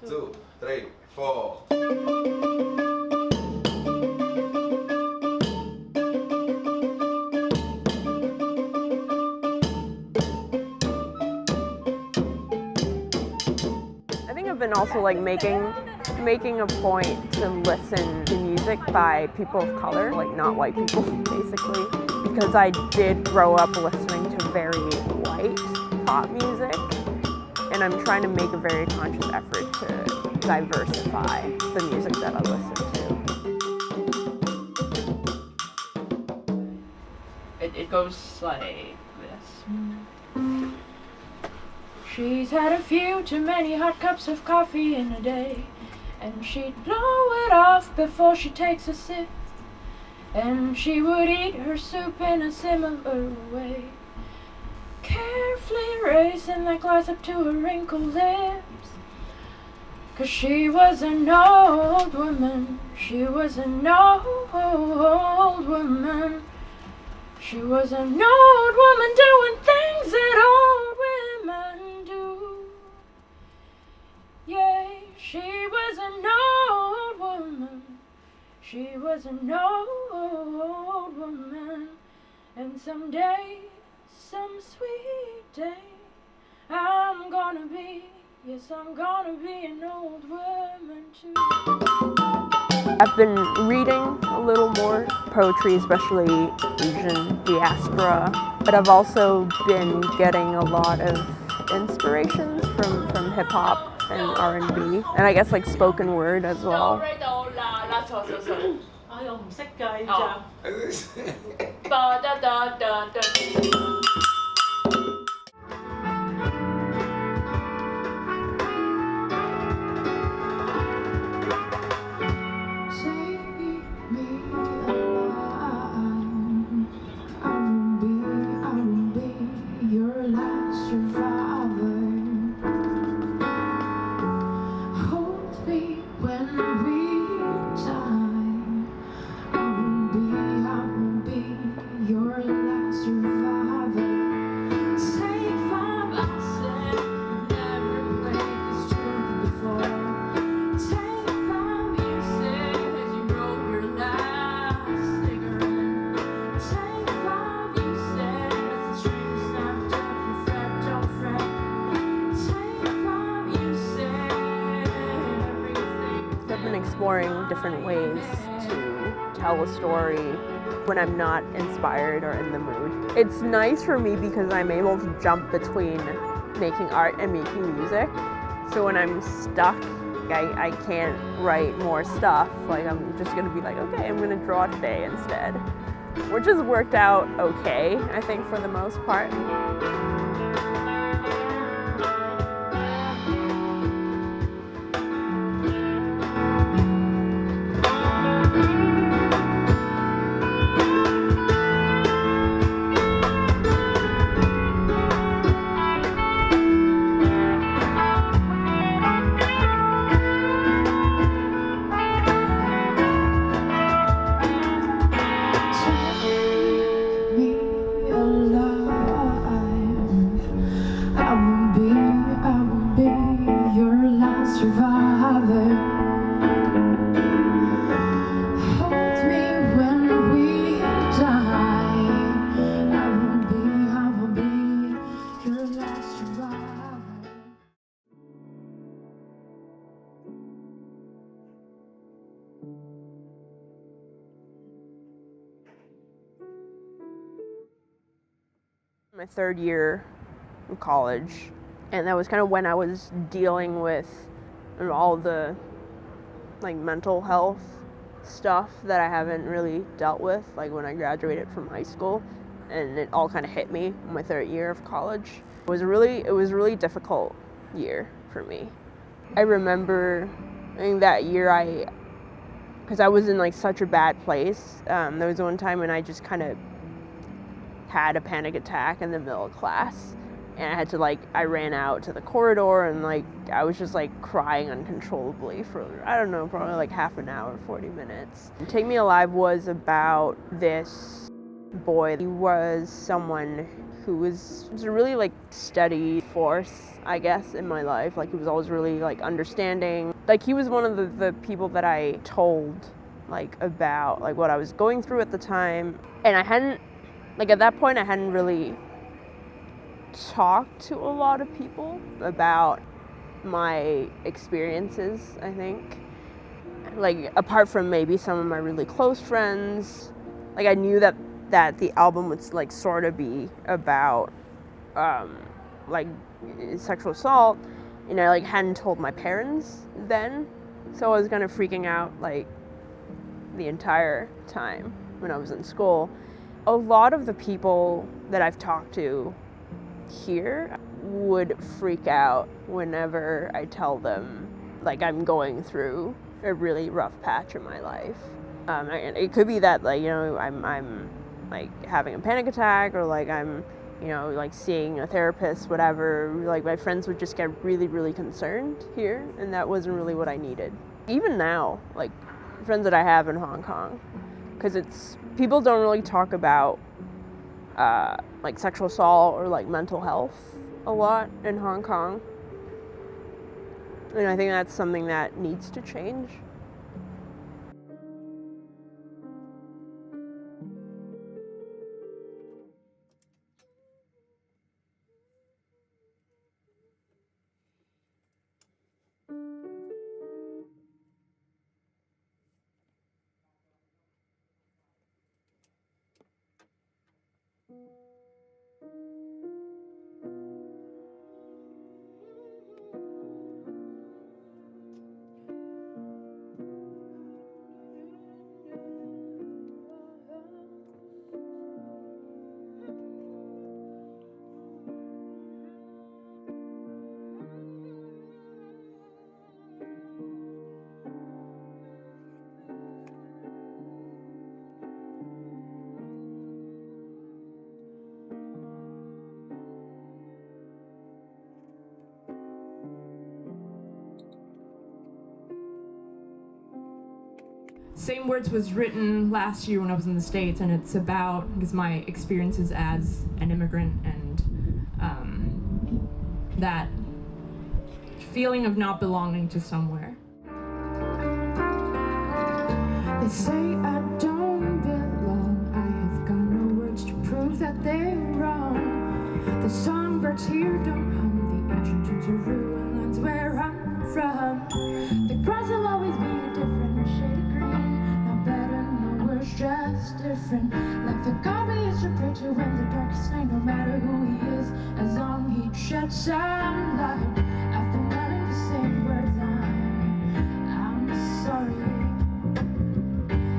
2, 3, 4. I think I've been also like making a point to listen to music by people of color, like not white people, basically, because I did grow up listening to very white pop music, and I'm trying to make a very conscious effort to diversify the music that I listen to. It goes like this. She's had a few too many hot cups of coffee in a day, and she'd blow it off before she takes a sip, and she would eat her soup in a similar way, carefully raising that glass up to her wrinkled lips. 'Cause she was an old woman, she was an old woman. She was an old woman doing things that old women do. Yeah, she was an old woman. She was an old woman. And someday, some sweet day, I'm gonna be an old woman too. I've been reading a little more poetry, especially Asian diaspora, but I've also been getting a lot of inspirations from hip-hop and R&B, and I guess like spoken word as well. Exploring different ways to tell a story when I'm not inspired or in the mood. It's nice for me because I'm able to jump between making art and making music. So when I'm stuck, I can't write more stuff. Like I'm just gonna be like, okay, I'm gonna draw today instead. Which has worked out okay, I think, for the most part. My third year of college, and that was kind of when I was dealing with all the like mental health stuff that I haven't really dealt with, like when I graduated from high school, and it all kind of hit me in my third year of college. It was a really difficult year for me. I remember in that year because I was in like such a bad place. There was one time when I just kind of had a panic attack in the middle of class, and I had to I ran out to the corridor, and I was just crying uncontrollably for, I don't know, probably like half an hour, 40 minutes. Take Me Alive was about this boy. He was someone who was a really like steady force, I guess, in my life. Like he was always really like understanding. Like he was one of the people that I told like about like what I was going through at the time. And I hadn't, like at that point I hadn't really talked to a lot of people about my experiences, I think. Like apart from maybe some of my really close friends, like I knew that the album would like sort of be about like sexual assault, and I like hadn't told my parents then, so I was kind of freaking out like the entire time when I was in school. A lot of the people that I've talked to here would freak out whenever I tell them like I'm going through a really rough patch in my life. And it could be that like, you know, I'm like having a panic attack, or like I'm, you know, like seeing a therapist, whatever. Like my friends would just get really, really concerned here, and that wasn't really what I needed. Even now, like friends that I have in Hong Kong, because people don't really talk about like sexual assault or like mental health a lot in Hong Kong, and I think that's something that needs to change. Same Words was written last year when I was in the States, and it's about my experiences as an immigrant and that feeling of not belonging to somewhere. They say I don't belong, I have got no words to prove that they're wrong. The songbirds here don't hum, the ancient tunes are ruined lands where I'm from. The grass will always be a different shade of green, no better, no worse, just different. Like the God we used to pray to in the darkest night, no matter who he is, as long as he sheds some light. After learning the same words, I'm sorry.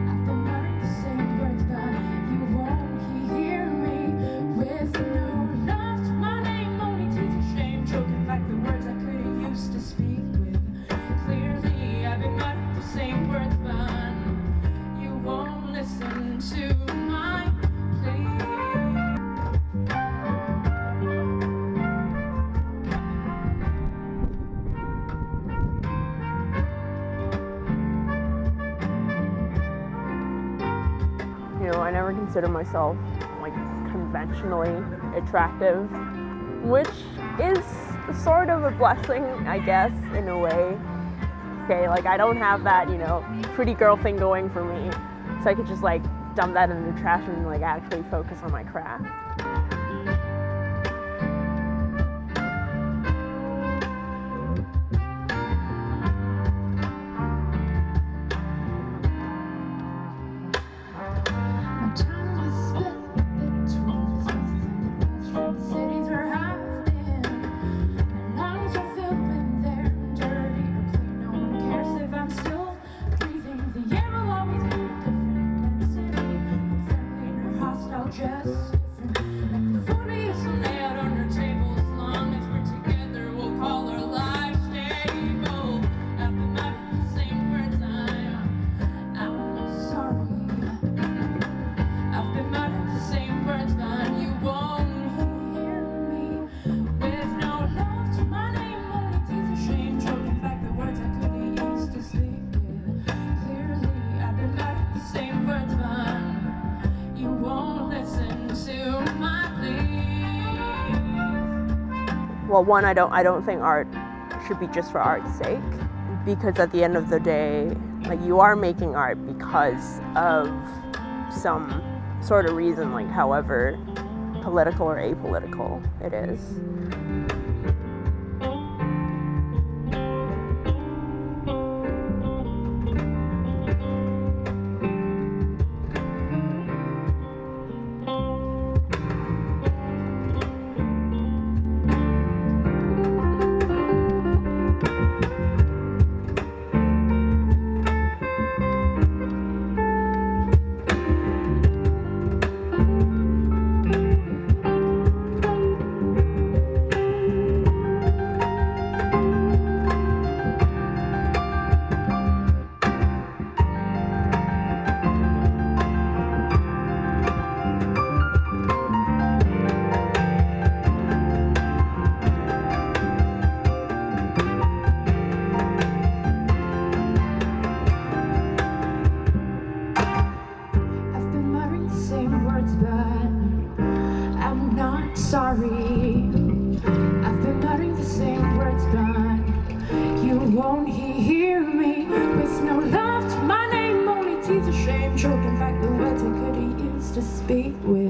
After learning the same words, but you won't hear me with no love to my name, only teeth of shame, choking back the words I couldn't used to speak with. Clearly, I've been muttering the same words, but you won't listen to my plea. You know, I never consider myself like conventionally attractive, which is sort of a blessing, I guess, in a way. Okay, like I don't have that, you know, pretty girl thing going for me, so I could just like dump that in the trash and like actually focus on my craft. Just different. well, one, I don't think art should be just for art's sake, because at the end of the day, like, you are making art because of some sort of reason, like however political or apolitical it is. Sorry, I've been uttering the same words, but you won't hear me. With no love to my name, only tears of shame, choking back the words I could have used to speak with.